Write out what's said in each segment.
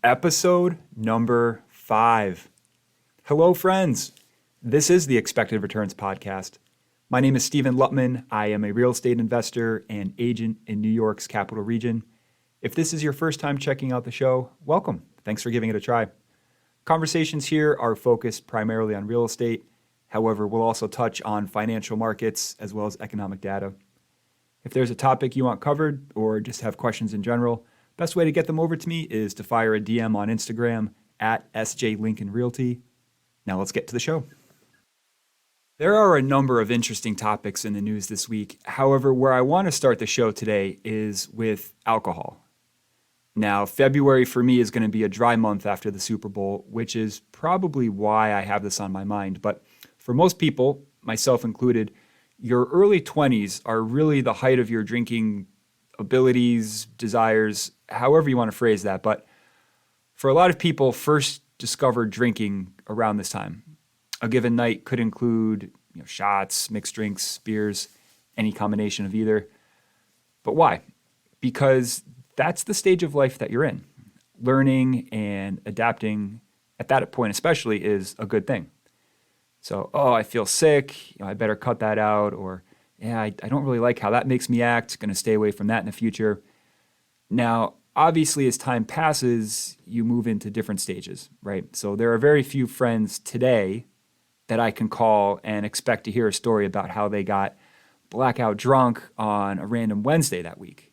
Episode number 5. Hello, friends. This is the Expected Returns Podcast. My name is Stephen Lutman. I am a real estate investor and agent in New York's capital region. If this is your first time checking out the show, welcome. Thanks for giving it a try. Conversations here are focused primarily on real estate. However, we'll also touch on financial markets as well as economic data. If there's a topic you want covered or just have questions in general, best way to get them over to me is to fire a DM on Instagram at sjlincolnrealty. Now let's get to the show. There are a number of interesting topics in the news this week. However, where I want to start the show today is with alcohol. Now, February for me is going to be a dry month after the Super Bowl, which is probably why I have this on my mind. But for most people, myself included, your early 20s are really the height of your drinking abilities, desires, however you want to phrase that. But for a lot of people, first discovered drinking around this time. A given night could include shots, mixed drinks, beers, any combination of either. But why? Because that's the stage of life that you're in. Learning and adapting at that point especially is a good thing. So, I feel sick, I better cut that out, or I don't really like how that makes me act, going to stay away from that in the future. Now, obviously, as time passes, you move into different stages, right? So there are very few friends today that I can call and expect to hear a story about how they got blackout drunk on a random Wednesday that week.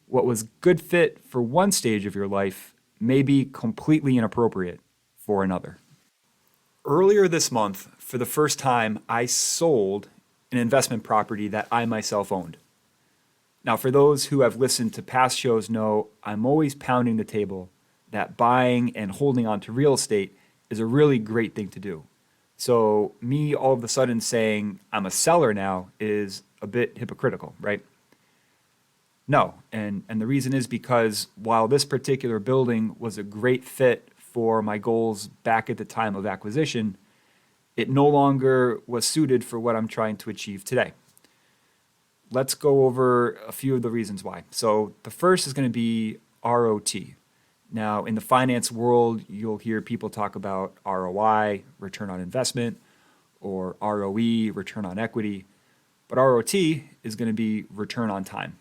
What was good fit for one stage of your life may be completely inappropriate for another. Earlier this month, for the first time, I sold an investment property that I myself owned. Now, for those who have listened to past shows know I'm always pounding the table that buying and holding on to real estate is a really great thing to do. So me all of a sudden saying I'm a seller now is a bit hypocritical, right? No, and the reason is because while this particular building was a great fit for my goals back at the time of acquisition, it no longer was suited for what I'm trying to achieve today. Let's go over a few of the reasons why. So the first is going to be ROT. Now, in the finance world, you'll hear people talk about ROI, return on investment, or ROE, return on equity. But ROT is going to be return on time.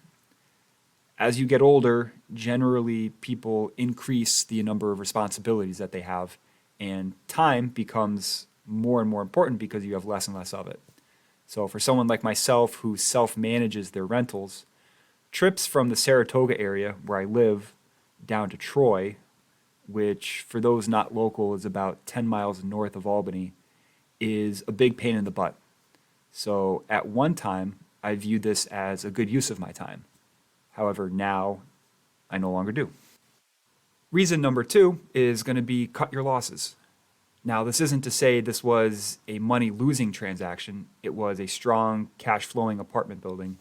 As you get older, generally people increase the number of responsibilities that they have, and time becomes more and more important because you have less and less of it. So for someone like myself who self-manages their rentals, trips from the Saratoga area where I live down to Troy, which for those not local is about 10 miles north of Albany, is a big pain in the butt. So at one time, I viewed this as a good use of my time. However, now I no longer do. Reason number 2 is going to be cut your losses. Now, this isn't to say this was a money-losing transaction. It was a strong, cash-flowing apartment building.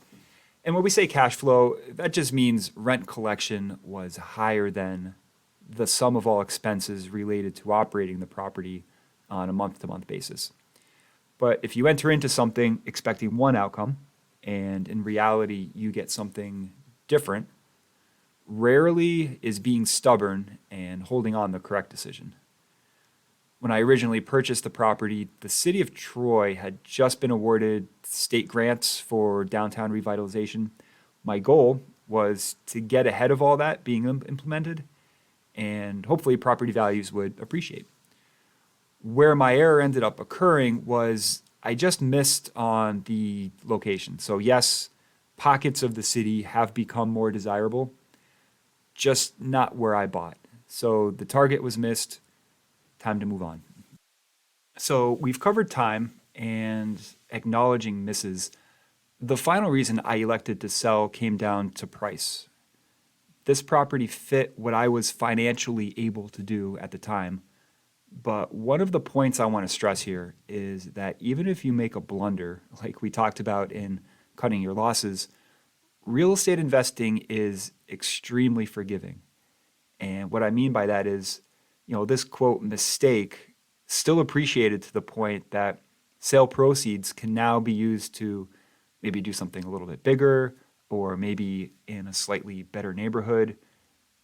And when we say cash flow, that just means rent collection was higher than the sum of all expenses related to operating the property on a month-to-month basis. But if you enter into something expecting one outcome, and in reality you get something different, rarely is being stubborn and holding on the correct decision. When I originally purchased the property, the city of Troy had just been awarded state grants for downtown revitalization. My goal was to get ahead of all that being implemented, and hopefully property values would appreciate. Where my error ended up occurring was I just missed on the location. So yes, pockets of the city have become more desirable, just not where I bought. So the target was missed. Time to move on. So we've covered time and acknowledging misses. The final reason I elected to sell came down to price. This property fit what I was financially able to do at the time. But one of the points I want to stress here is that even if you make a blunder, like we talked about in cutting your losses, real estate investing is extremely forgiving. And what I mean by that is, this quote mistake still appreciated to the point that sale proceeds can now be used to maybe do something a little bit bigger or maybe in a slightly better neighborhood.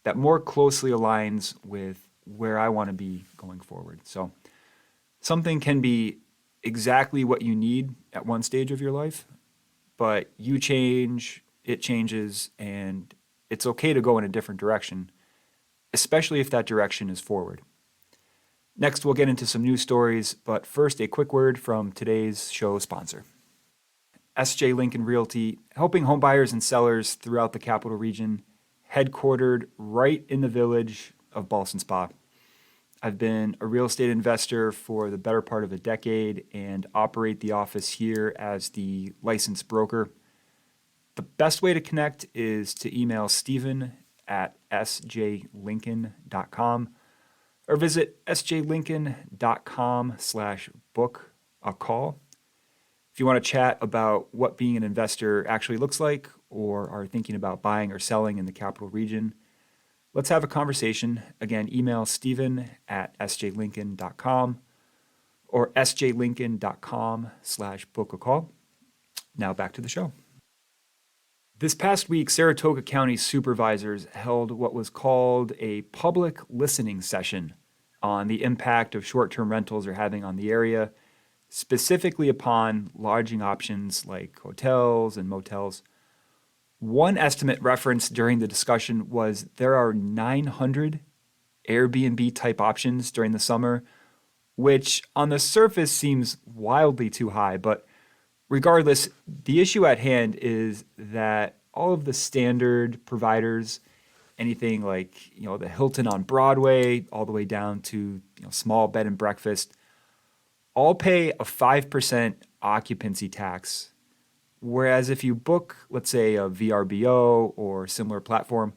that more closely aligns with where I want to be going forward. So something can be exactly what you need at one stage of your life, but you change, it changes, and it's okay to go in a different direction, especially if that direction is forward. Next, we'll get into some news stories, but first, a quick word from today's show sponsor. S.J. Lincoln Realty, helping homebuyers and sellers throughout the capital region, headquartered right in the village of Ballston Spa. I've been a real estate investor for the better part of a decade and operate the office here as the licensed broker. The best way to connect is to email Stephen at sjlincoln.com or visit sjlincoln.com/book a call. If you want to chat about what being an investor actually looks like or are thinking about buying or selling in the capital region, let's have a conversation. Again, email Stephen at sjlincoln.com or sjlincoln.com/book a call. Now back to the show. This past week, Saratoga County supervisors held what was called a public listening session on the impact of short-term rentals are having on the area, specifically upon lodging options like hotels and motels. One estimate referenced during the discussion was there are 900 Airbnb type options during the summer, which on the surface seems wildly too high. But regardless, the issue at hand is that all of the standard providers, anything like the Hilton on Broadway, all the way down to small bed and breakfast, all pay a 5% occupancy tax. Whereas if you book, let's say, a VRBO or similar platform,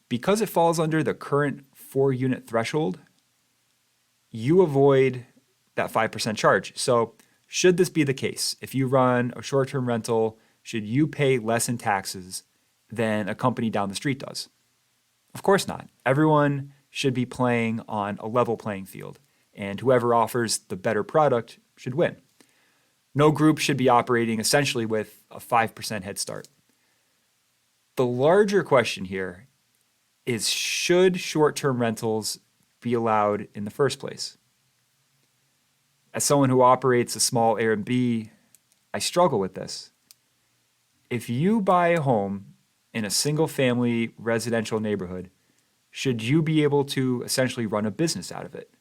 because it falls under the current 4-unit threshold, you avoid that 5% charge. So should this be the case, if you run a short-term rental, should you pay less in taxes than a company down the street does? Of course not. Everyone should be playing on a level playing field, and whoever offers the better product should win. No group should be operating essentially with a 5% head start. The larger question here is, should short-term rentals be allowed in the first place? As someone who operates a small Airbnb, I struggle with this. If you buy a home in a single-family residential neighborhood, should you be able to essentially run a business out of it?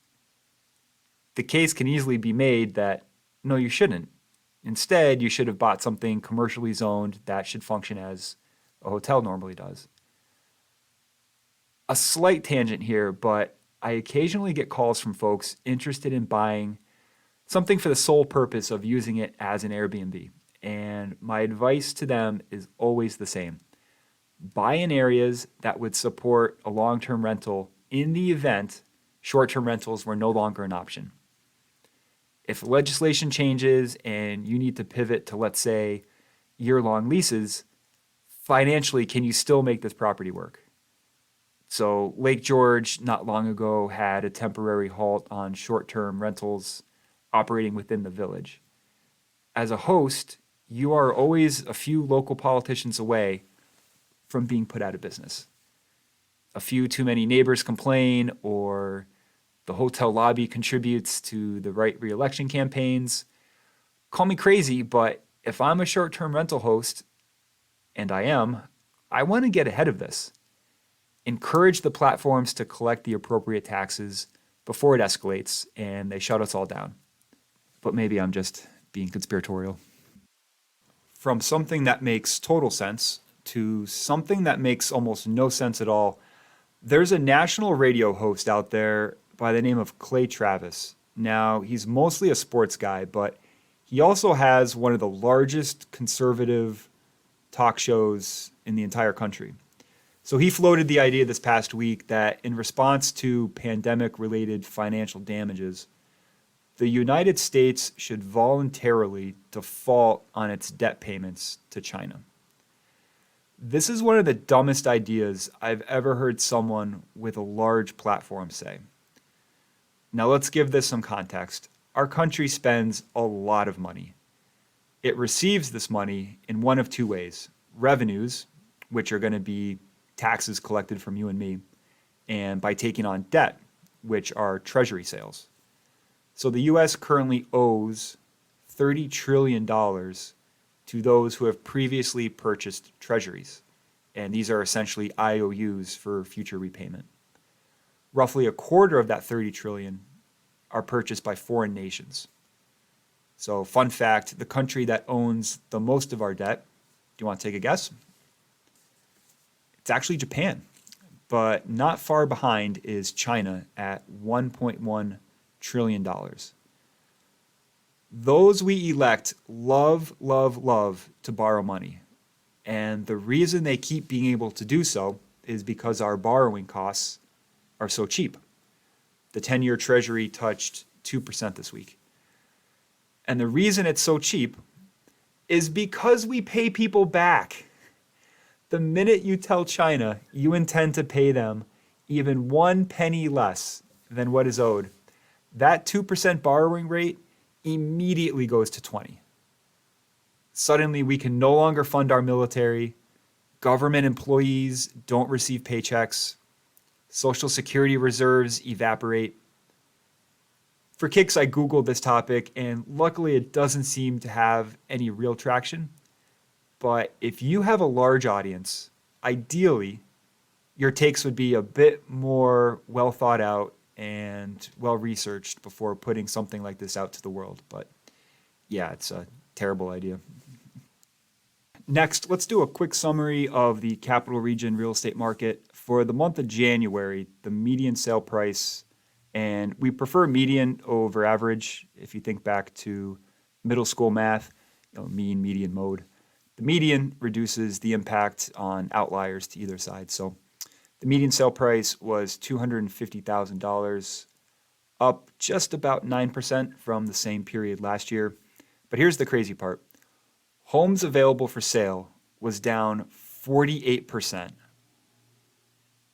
The case can easily be made that no, you shouldn't. Instead, you should have bought something commercially zoned that should function as a hotel normally does. A slight tangent here, but I occasionally get calls from folks interested in buying something for the sole purpose of using it as an Airbnb. And my advice to them is always the same. Buy in areas that would support a long-term rental in the event short-term rentals were no longer an option. If legislation changes and you need to pivot to, let's say, year-long leases, financially, can you still make this property work? So Lake George not long ago had a temporary halt on short-term rentals operating within the village. As a host, you are always a few local politicians away from being put out of business. A few too many neighbors complain, or the hotel lobby contributes to the right re-election campaigns. Call me crazy, but if I'm a short-term rental host, and I am, I want to get ahead of this. Encourage the platforms to collect the appropriate taxes before it escalates and they shut us all down. But maybe I'm just being conspiratorial. From something that makes total sense to something that makes almost no sense at all, there's a national radio host out there by the name of Clay Travis. Now, he's mostly a sports guy, but he also has one of the largest conservative talk shows in the entire country. So he floated the idea this past week that in response to pandemic-related financial damages, the United States should voluntarily default on its debt payments to China. This is one of the dumbest ideas I've ever heard someone with a large platform say. Now let's give this some context. Our country spends a lot of money. It receives this money in one of two ways: revenues, which are going to be taxes collected from you and me, and by taking on debt, which are treasury sales. So the US currently owes $30 trillion to those who have previously purchased treasuries. And these are essentially IOUs for future repayment. Roughly a quarter of that 30 trillion are purchased by foreign nations. So fun fact, the country that owns the most of our debt, do you want to take a guess? It's actually Japan, but not far behind is China at $1.1 trillion. Those we elect love, love, love to borrow money. And the reason they keep being able to do so is because our borrowing costs are so cheap. The 10-year Treasury touched 2% this week. And the reason it's so cheap is because we pay people back. The minute you tell China you intend to pay them even 1 penny less than what is owed, that 2% borrowing rate immediately goes to 20. Suddenly, we can no longer fund our military. Government employees don't receive paychecks. Social Security reserves evaporate. For kicks, I Googled this topic, and luckily it doesn't seem to have any real traction. But if you have a large audience, ideally, your takes would be a bit more well thought out and well researched before putting something like this out to the world. But yeah, it's a terrible idea. Next, let's do a quick summary of the capital region real estate market. For the month of January, the median sale price, and we prefer median over average. If you think back to middle school math, mean, median, mode. The median reduces the impact on outliers to either side. So the median sale price was $250,000, up just about 9% from the same period last year. But here's the crazy part. Homes available for sale was down 48%.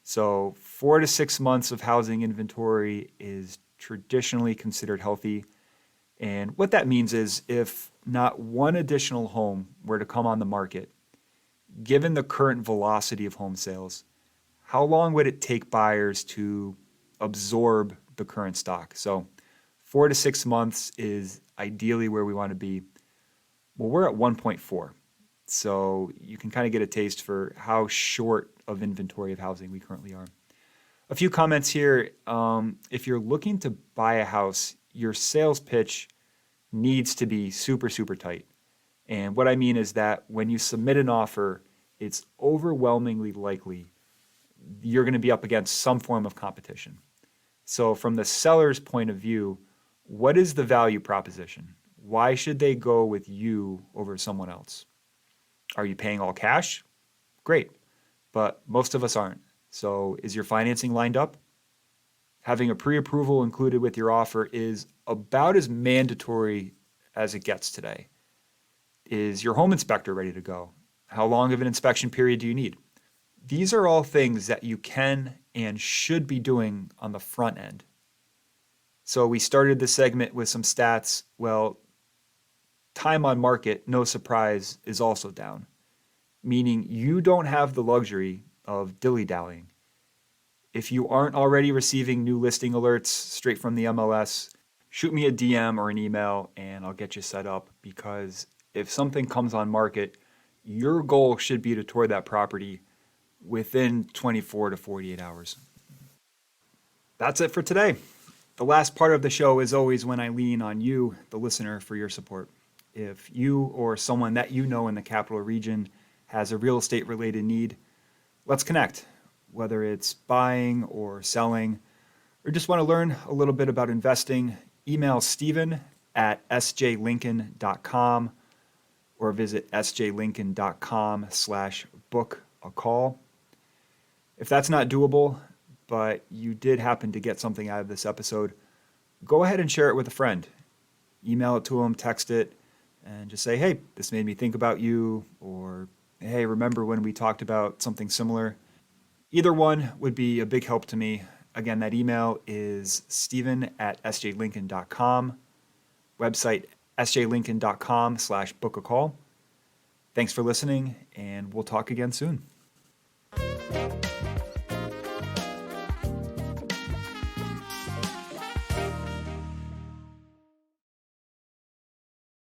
So 4 to 6 months of housing inventory is traditionally considered healthy. And what that means is if not one additional home were to come on the market, given the current velocity of home sales, how long would it take buyers to absorb the current stock? So 4 to 6 months is ideally where we want to be. Well, we're at 1.4. So you can kind of get a taste for how short of inventory of housing we currently are. A few comments here. If you're looking to buy a house, your sales pitch needs to be super, super tight. And what I mean is that when you submit an offer, it's overwhelmingly likely you're going to be up against some form of competition. So from the seller's point of view, what is the value proposition? Why should they go with you over someone else? Are you paying all cash? Great, but most of us aren't. So is your financing lined up? Having a pre-approval included with your offer is about as mandatory as it gets today. Is your home inspector ready to go? How long of an inspection period do you need? These are all things that you can and should be doing on the front end. So we started this segment with some stats. Well, time on market, no surprise, is also down, meaning you don't have the luxury of dilly-dallying. If you aren't already receiving new listing alerts straight from the MLS, shoot me a DM or an email and I'll get you set up, because if something comes on market, your goal should be to tour that property within 24 to 48 hours. That's it for today. The last part of the show is always when I lean on you, the listener, for your support. If you or someone that you know in the capital region has a real estate related need, let's connect. Whether it's buying or selling, or just want to learn a little bit about investing, email steven@sjlincoln.com or visit sjlincoln.com/book-a-call. If that's not doable, but you did happen to get something out of this episode, go ahead and share it with a friend. Email it to them, text it, and just say, hey, this made me think about you, or hey, remember when we talked about something similar? Either one would be a big help to me. Again, that email is steven@sjlincoln.com, website sjlincoln.com/book-a-call. Thanks for listening, and we'll talk again soon.